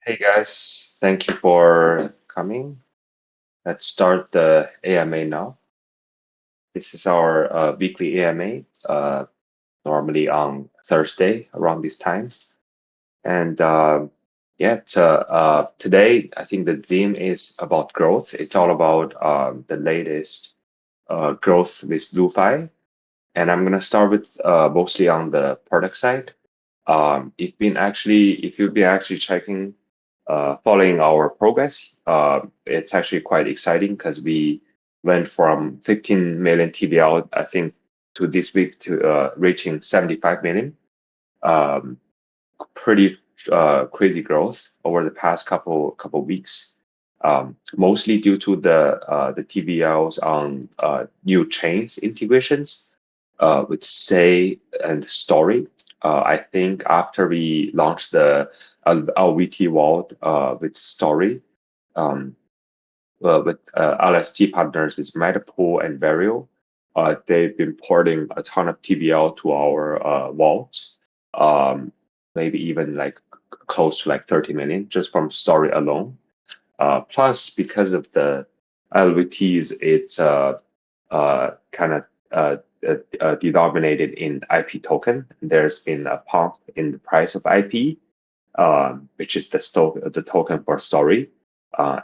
Hey guys, thank you for coming. Let's start the AMA now. This is our weekly AMA, normally on Thursday around this time. And yeah, today I think the theme is about growth. It's all about the latest growth with Lufi. And I'm gonna start with mostly on the product side. If you've been actually checking, following our progress, it's actually quite exciting because we went from 15 million TVL, I think, to this week to reaching 75 million. Um, Pretty crazy growth over the past couple weeks, mostly due to the TVLs on new chains integrations with Say and Story. I think after we launched the LVT Vault with Story, um, with LST partners with Metapool and Vario, they've been porting a ton of TVL to our vaults, um, maybe even like close to like 30 million just from Story alone. Plus, because of the LVTs, it's kind of denominated in IP token. There's been a pump in the price of IP, which is the token for Story.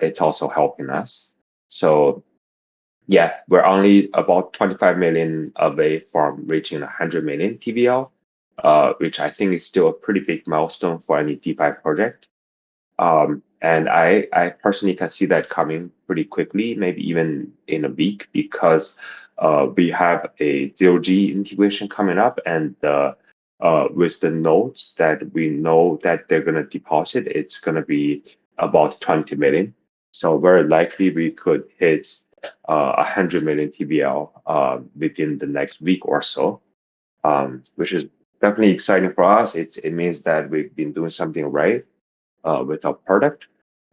It's also helping us. So yeah, we're only about 25 million away from reaching 100 million TVL, which I think is still a pretty big milestone for any DeFi project. And I personally can see that coming pretty quickly, maybe even in a week, because we have a zero G integration coming up, and with the nodes that we know that they're gonna deposit, it's gonna be about 20 million. So very likely we could hit 100 million TVL within the next week or so, which is definitely exciting for us. It means that we've been doing something right with our product.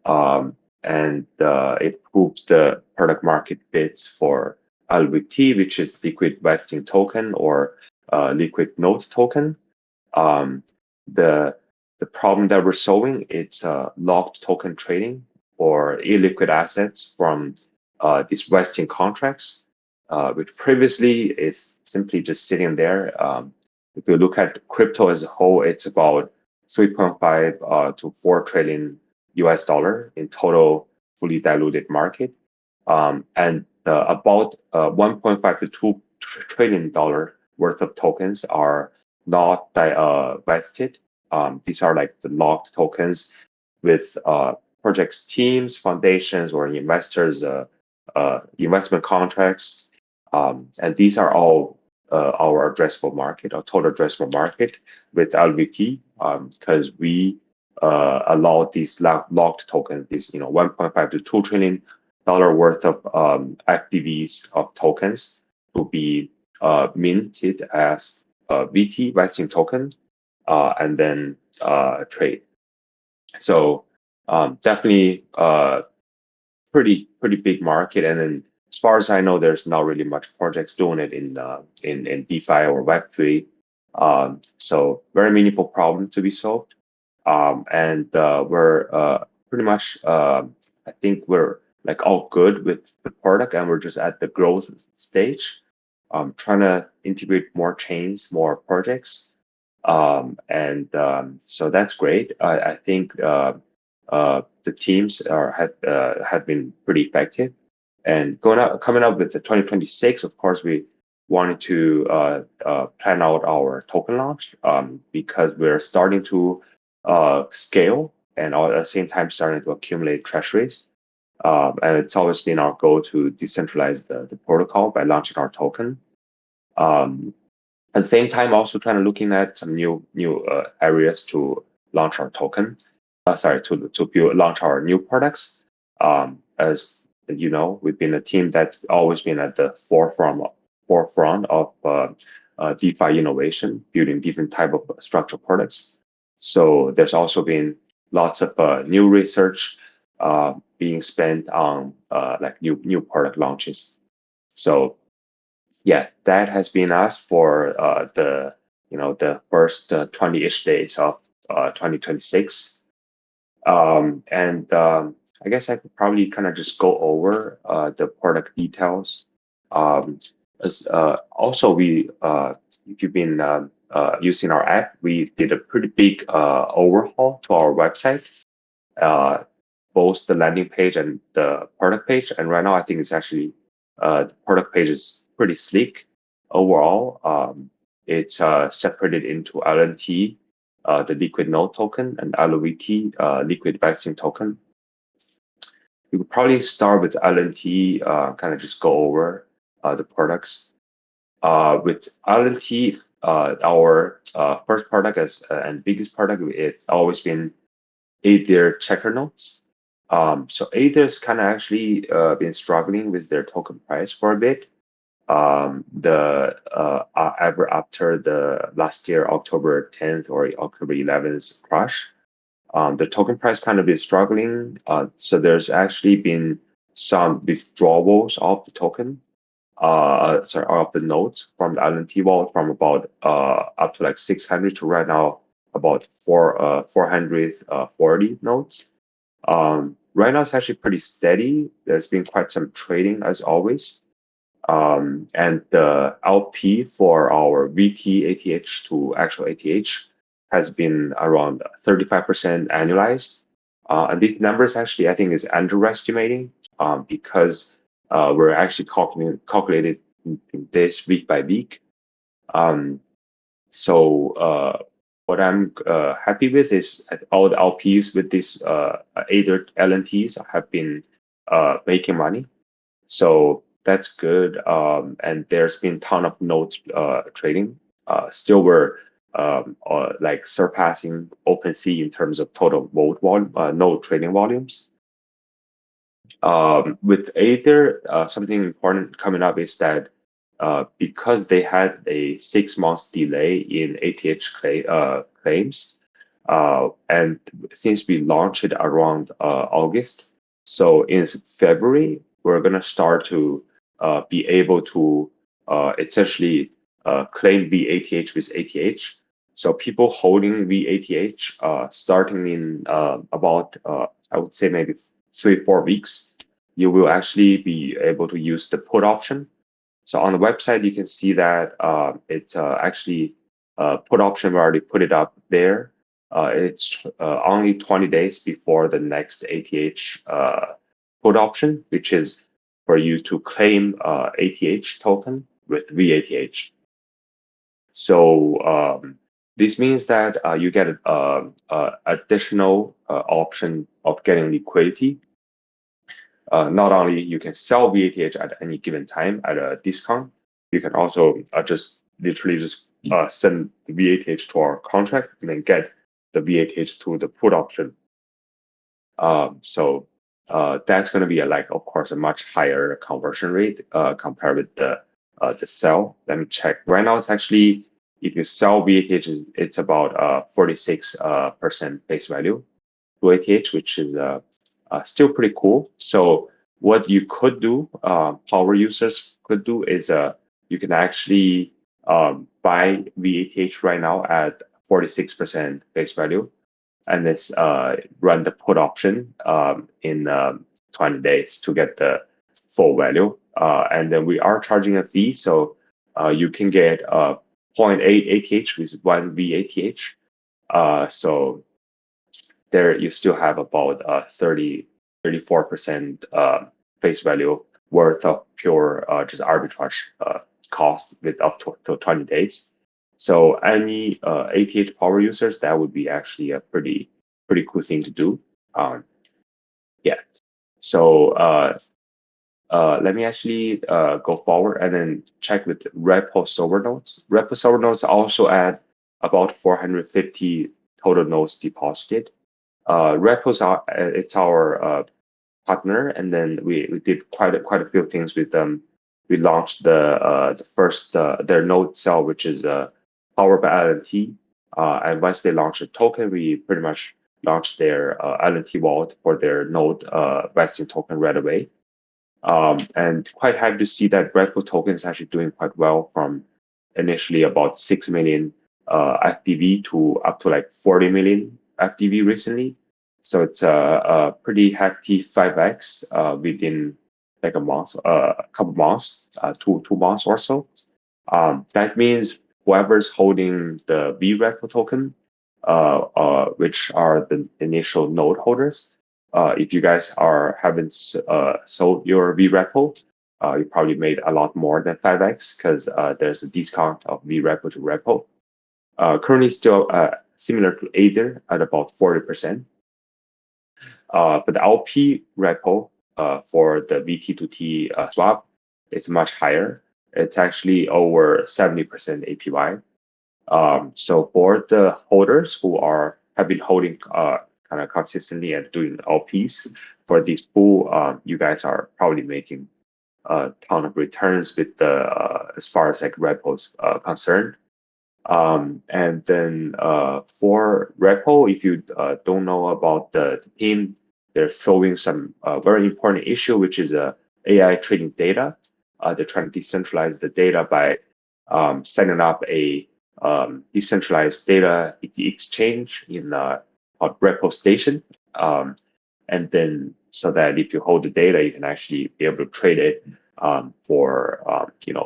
And it proves the product market fits for LVT, which is liquid vesting token or liquid note token. Um, the the problem that we're solving it's locked token trading or illiquid assets from these vesting contracts, which previously is simply just sitting there. If you look at crypto as a whole, it's about 3.5 to 4 trillion US dollar in total fully diluted market. And about 1.5 to 2 trillion dollar worth of tokens are not vested. These are like the locked tokens with projects, teams, foundations, or investors' investment contracts. And these are all our addressable market, our total addressable market with LVT, because we allow these locked tokens, these 1.5 to 2 trillion dollar worth of FDVs of tokens to be minted as VT vesting token and then trade. So definitely pretty big market. And then as far as I know, there's not really much projects doing it in DeFi or Web3. So very meaningful problem to be solved. And we're pretty much I think we're like all good with the product, and we're just at the growth stage, trying to integrate more chains, more projects, and so that's great. I think the teams have been pretty effective, and coming up with the 2026. Of course, we wanted to plan out our token launch because we're starting to scale and at the same time starting to accumulate treasuries. And it's always been our goal to decentralize the protocol by launching our token. Um, at the same time, also kind of looking at some new areas to launch our token. Sorry, to launch our new products. As you know, we've been a team that's always been at the forefront of DeFi innovation, building different type of structured products. So there's also been lots of new research being spent on like new product launches. So yeah, that has been us for the first 20-ish days of 2026. I guess I could probably kind of just go over the product details. Um, Also, if you've been using our app, we did a pretty big overhaul to our website, uh, both the landing page and the product page. And right now, I think it's actually the product page is pretty sleek overall. It's separated into LNT, the liquid node token, and LVT, liquid vesting token. We could probably start with LNT, kind of just go over the products. With LNT, our first product and biggest product, it's always been Aether checker notes. So Aether's kind of actually been struggling with their token price for a bit. Ever after the last year October 10th or October 11th crash, the token price kind of been struggling. So there's actually been some withdrawals of the token, of the nodes from the LNT vault from about up to like 600 to right now about 440 nodes. Right now it's actually pretty steady. There's been quite some trading as always. And the LP for our VT ATH to actual ATH has been around 35% annualized. And these numbers actually I think is underestimating because we're actually calculated this week by week. What I'm happy with is all the LPs with these Aether LNTs have been making money. So that's good. And there's been a ton of nodes trading. Still, we're like surpassing OpenSea in terms of total node trading volumes. With Aether, something important coming up is that because they had a 6 month delay in ATH claims, and since we launched it around August, so in February, we're going to start to be able to essentially claim VATH with ATH. So people holding VATH starting in about, I would say maybe 3-4 weeks, you will actually be able to use the put option. So on the website, you can see that it's actually put option. We already put it up there. It's only 20 days before the next ATH put option, which is for you to claim ATH token with VATH. So this means that you get additional option of getting liquidity. Not only you can sell VATH at any given time at a discount, you can also just literally just send the VATH to our contract and then get the VATH to the put option. So that's going to be of course, a much higher conversion rate compared with the sell. Let me check. Right now, it's actually if you sell VATH, it's about 46% face value to ATH, which is still pretty cool. So what you could do, power users could do, is you can actually buy VATH right now at 46% face value, and this run the put option in 20 days to get the full value. And then we are charging a fee, so you can get 0.8 ATH with 1 VATH. So there you still have about 34% face value worth of pure just arbitrage cost with up to 20 days. So any ATH power users, that would be actually a pretty cool thing to do. Yeah. So let me actually go forward and then check with Repo Silver nodes. Repo Silver nodes also add about 450 total nodes deposited. Repos it's our partner, and then we did quite a few things with them. We launched the first their node cell, which is powered by LNT. And once they launched a token, we pretty much launched their LNT vault for their node vesting token right away. And quite happy to see that Repo token is actually doing quite well from initially about 6 million FDV to up to like 40 million FDV recently. So it's a pretty hefty 5x within like a month, a couple months, 2 months or so. That means whoever's holding the VREPO token, which are the initial node holders, if you guys haven't sold your VREPO, you probably made a lot more than 5x because there's a discount of VREPO to repo. Currently still similar to Aether at about 40%. But the LP repo for the VT2T swap is much higher. It's actually over 70% APY. So for the holders who have been holding kind of consistently and doing LPs for this pool, you guys are probably making a ton of returns with the as far as like repos concerned. And then for repo, if you don't know about the team, they're throwing some very important issue, which is AI trading data. They're trying to decentralize the data by setting up a decentralized data exchange in Repo Station. And then so that if you hold the data, you can actually be able to trade it for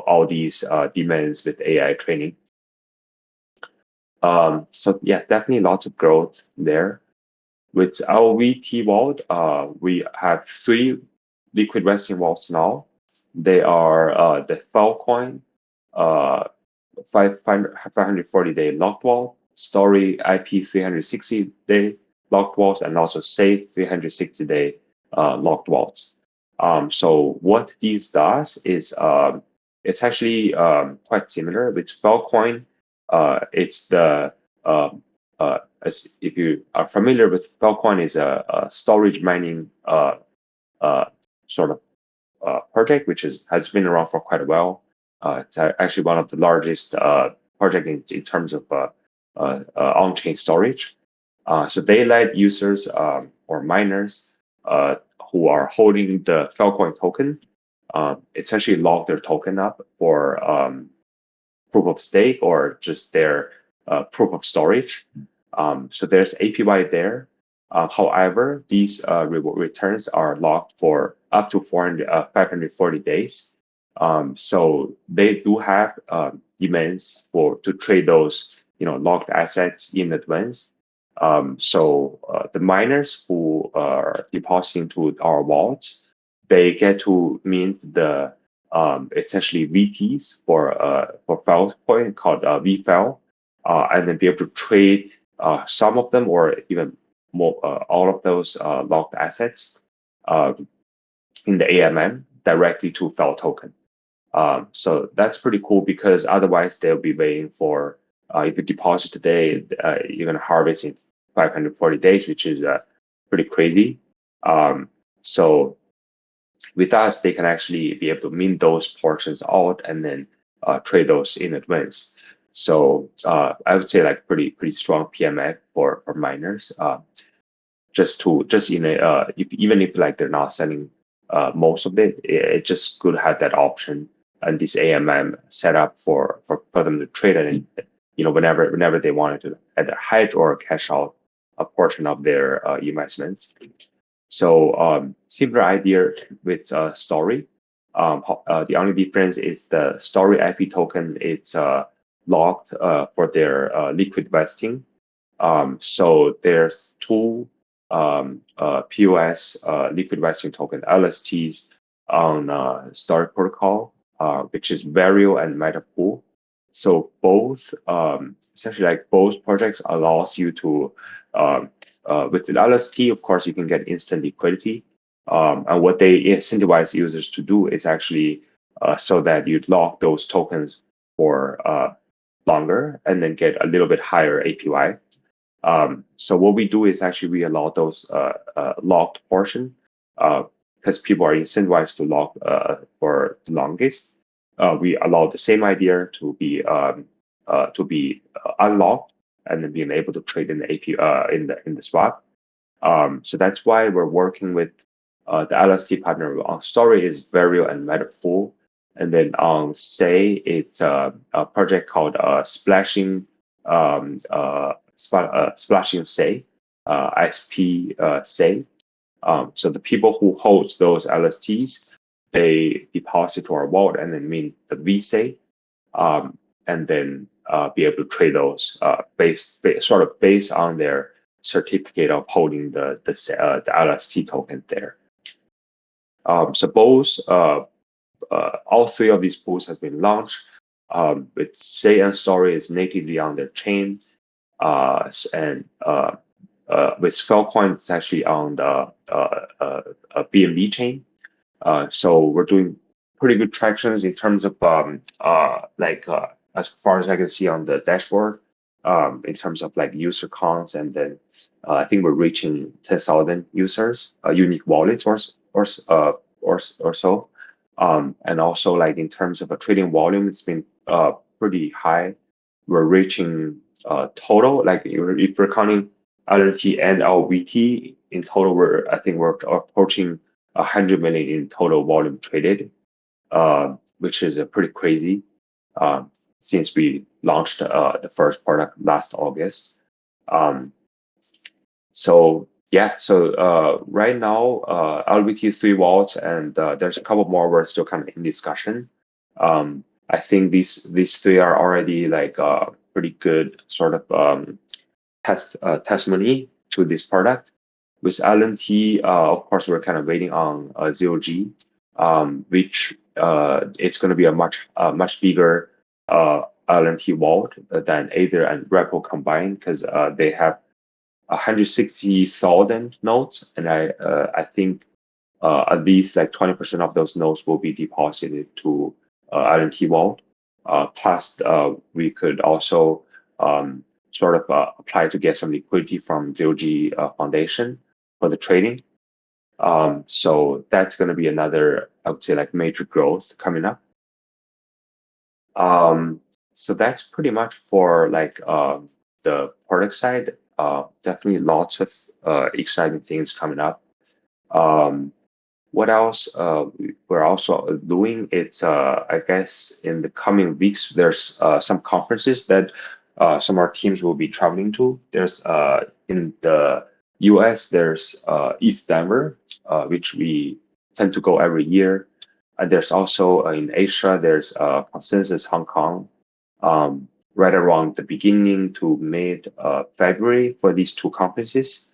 all these demands with AI training. So yeah, definitely lots of growth there. With LVT Vault, we have 3 liquid vesting vaults now. They are the Filecoin, 540-day locked vault, Story IP 360-day locked vaults, and also Safe 360-day locked vaults. So what these does is it's actually quite similar with Filecoin. It's the as if you are familiar with Filecoin, is a storage mining sort of project which has been around for quite a while. It's actually one of the largest project in terms of on-chain storage. So they let users or miners who are holding the Filecoin token essentially lock their token up for proof of stake or just their proof of storage. So there's APY there. However, these returns are locked for up to 540 days. So they do have demands to trade those locked assets in advance. So the miners who are depositing to our vaults, they get to mint the essentially VTs for Filecoin called VFL, and then be able to trade some of them or even more, all of those locked assets in the AMM directly to FEL token. So that's pretty cool because otherwise they'll be waiting for if you deposit today, you're going to harvest in 540 days, which is pretty crazy. So with us, they can actually be able to mint those portions out and then trade those in advance. So I would say like pretty strong PMF for miners. Even if like they're not selling most of it, it's just good to have that option and this AMM set up for them to trade it and whenever they wanted to either hedge or cash out a portion of their investments. So similar idea with Story. The only difference is the Story IP token. It's locked for their liquid vesting. So there's 2 POS liquid vesting token LSTs on Story protocol, which is Vario and Metapool. So both essentially like both projects allows you to with the LST, of course, you can get instant liquidity. And what they incentivize users to do is actually so that you lock those tokens for longer and then get a little bit higher APY. So what we do is actually we allow those locked portion because people are incentivized to lock for the longest. We allow the same idea to be unlocked and then being able to trade in the AP in the swap. So that's why we're working with the LST partner on Story is Vario and Metapool, and then on Say it's a project called Splashing Say. ISP say. So the people who hold those LSTs, they deposit to our wallet and then mean the VSay, and then be able to trade those sort of based on their certificate of holding the LST token there. So both all three of these pools have been launched. With Say and Story is natively on their chain, and with Filecoin it's actually on the BNB chain. So we're doing pretty good tractions in terms of as far as I can see on the dashboard, in terms of like user counts, and then I think we're reaching 10,000 users, unique wallets or so. And also like in terms of a trading volume, it's been pretty high. We're reaching total, like if we're counting LNT and LVT in total, I think we're approaching 100 million in total volume traded, which is pretty crazy since we launched the first product last August. So yeah, so right now LVT 3 vaults, and there's a couple more we're still kind of in discussion. I think these three are already like pretty good sort of testimony to this product. With LNT, of course, we're kind of waiting on ZOG, which it's going to be a much bigger LNT vault than Aether and Repo combined, because they have 160,000 nodes, and I think at least like 20% of those nodes will be deposited to LNT vault. Plus, we could also sort of apply to get some liquidity from ZOG Foundation for the trading. So that's going to be another, I would say, like major growth coming up. So that's pretty much for like the product side. Definitely lots of exciting things coming up. What else we're also doing? It's I guess in the coming weeks there's some conferences that some of our teams will be traveling to. There's in the US, there's ETH Denver, which we tend to go every year. And there's also in Asia, there's Consensus Hong Kong, right around the beginning to mid February for these two conferences.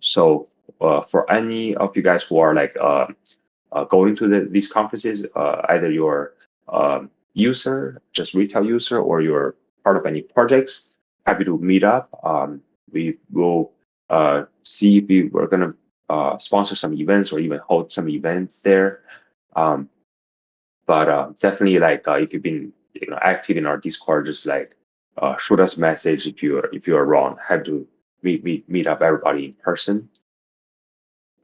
So for any of you guys who are like going to these conferences, either you're user, just retail user, or you're part of any projects, happy to meet up. We will see if we're going to sponsor some events or even hold some events there. But definitely, like if you've been active in our Discord, just like shoot us a message if you're around. Have to meet up everybody in person.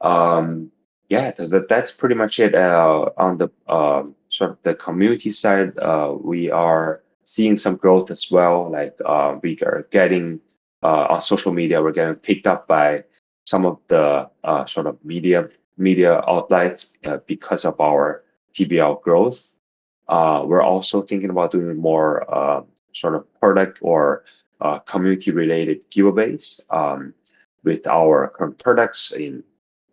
Yeah, that's pretty much it. On the sort of the community side, we are seeing some growth as well. Like we are getting on social media, we're getting picked up by some of the sort of media outlets because of our TBL growth. We're also thinking about doing more sort of product or community related giveaways with our current products in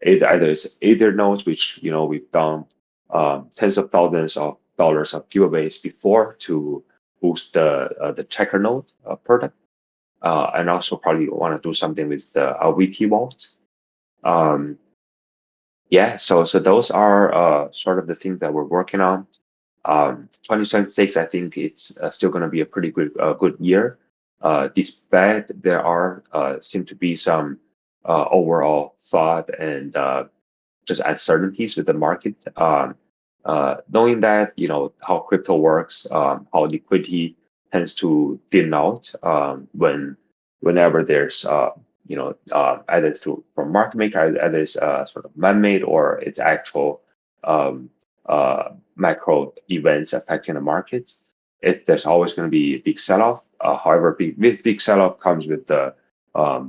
either it's Aether nodes, which we've done tens of thousands of dollars of giveaways before to boost the checker node product, and also probably want to do something with the LVT vault. Yeah, so those are sort of the things that we're working on. 2026, I think it's still going to be a pretty good year. Despite there are seem to be some overall thought and just uncertainties with the market. Knowing that how crypto works, how liquidity tends to thin out whenever there's either from market maker, either it's sort of man-made or it's actual macro events affecting the markets. There's always going to be a big sell-off. However, with big sell-off comes with the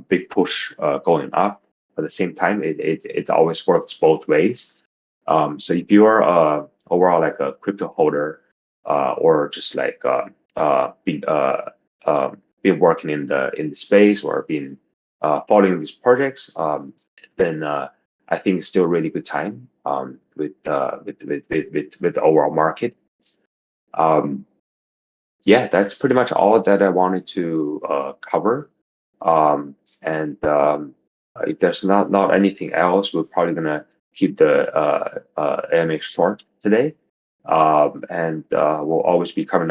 big push going up. At the same time, it always works both ways. So if you are overall like a crypto holder, or just like been working in the space or been following these projects, then I think it's still a really good time with the overall market. Yeah, that's pretty much all that I wanted to cover. If there's not anything else, we're probably gonna keep the AMA short today. We'll always be coming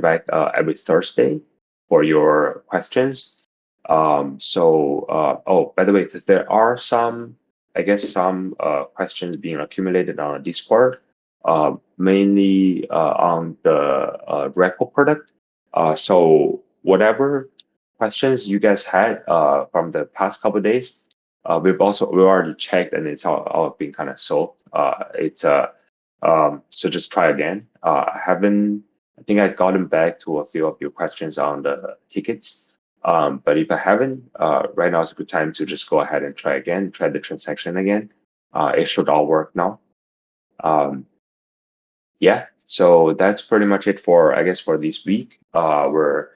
back every Thursday for your questions. Oh, by the way, there are some, I guess, some questions being accumulated on Discord, mainly on the repo product. So whatever questions you guys had from the past couple of days, we've already checked and it's all been kind of solved. So just try again. I think I've gotten back to a few of your questions on the tickets. But if I haven't, right now is a good time to just go ahead and try again, try the transaction again. It should all work now. Yeah, so that's pretty much it for, I guess, for this week. We're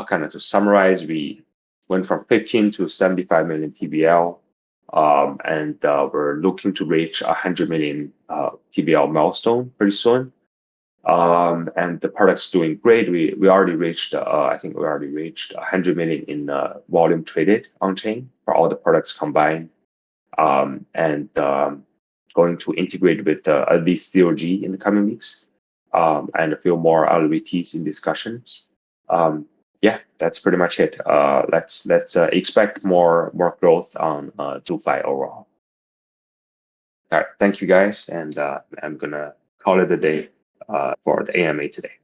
kind of to summarize, we went from 15 to 75 million TBL, and we're looking to reach 100 million TBL milestone pretty soon. And the product's doing great. We already reached, I think we already reached 100 million in volume traded on chain for all the products combined. Going to integrate with at least DOG in the coming weeks, and a few more LVTs in discussions. Yeah, that's pretty much it. Let's expect more growth on DeFi overall. All right, thank you guys, and I'm gonna call it a day for the AMA today.